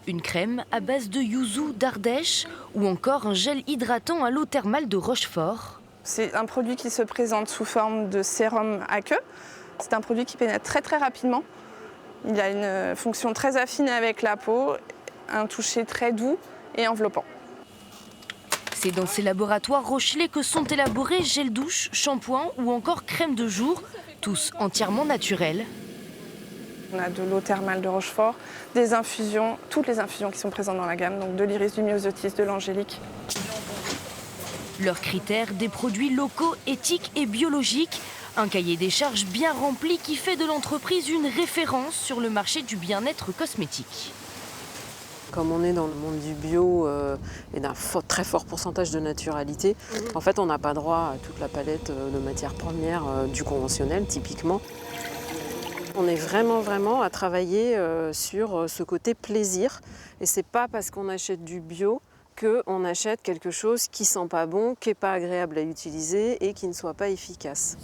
Une crème à base de yuzu d'Ardèche ou encore un gel hydratant à l'eau thermale de Rochefort. C'est un produit qui se présente sous forme de sérum à queue. C'est un produit qui pénètre très rapidement. Il a une fonction très affinée avec la peau, un toucher très doux et enveloppant. C'est dans ces laboratoires Rochelet que sont élaborés gel douche, shampoing ou encore crème de jour, tous entièrement naturels. On a de l'eau thermale de Rochefort, des infusions, toutes les infusions qui sont présentes dans la gamme, donc de l'iris, du myosotis, de l'angélique. Leurs critères, des produits locaux, éthiques et biologiques. Un cahier des charges bien rempli qui fait de l'entreprise une référence sur le marché du bien-être cosmétique. Comme on est dans le monde du bio et d'un très fort pourcentage de naturalité, en fait on n'a pas droit à toute la palette de matières premières du conventionnel typiquement. On est vraiment à travailler sur ce côté plaisir et c'est pas parce qu'on achète du bio qu'on achète quelque chose qui sent pas bon, qui n'est pas agréable à utiliser et qui ne soit pas efficace.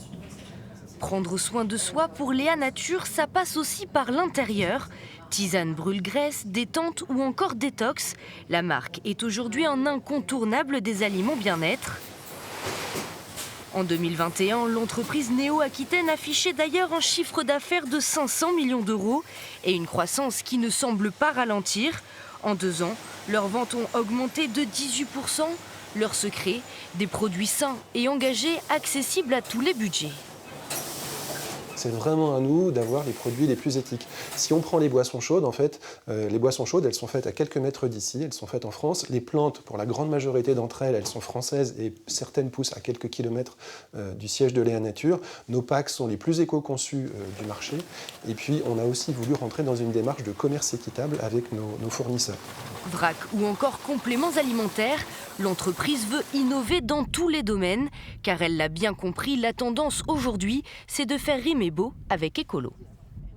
Prendre soin de soi pour Léa Nature, ça passe aussi par l'intérieur. Tisane brûle-graisse, détente ou encore détox, la marque est aujourd'hui un incontournable des aliments bien-être. En 2021, l'entreprise Néo-Aquitaine affichait d'ailleurs un chiffre d'affaires de 500 millions d'euros et une croissance qui ne semble pas ralentir. En 2 ans, leurs ventes ont augmenté de 18%. Leur secret, des produits sains et engagés accessibles à tous les budgets. C'est vraiment à nous d'avoir les produits les plus éthiques. Si on prend les boissons chaudes, en fait, les boissons chaudes, elles sont faites à quelques mètres d'ici, elles sont faites en France. Les plantes, pour la grande majorité d'entre elles, elles sont françaises et certaines poussent à quelques kilomètres du siège de Léa Nature. Nos packs sont les plus éco-conçus du marché. Et puis, on a aussi voulu rentrer dans une démarche de commerce équitable avec nos fournisseurs. Vrac ou encore compléments alimentaires, l'entreprise veut innover dans tous les domaines, car elle l'a bien compris, la tendance aujourd'hui, c'est de faire rimer beau avec écolo.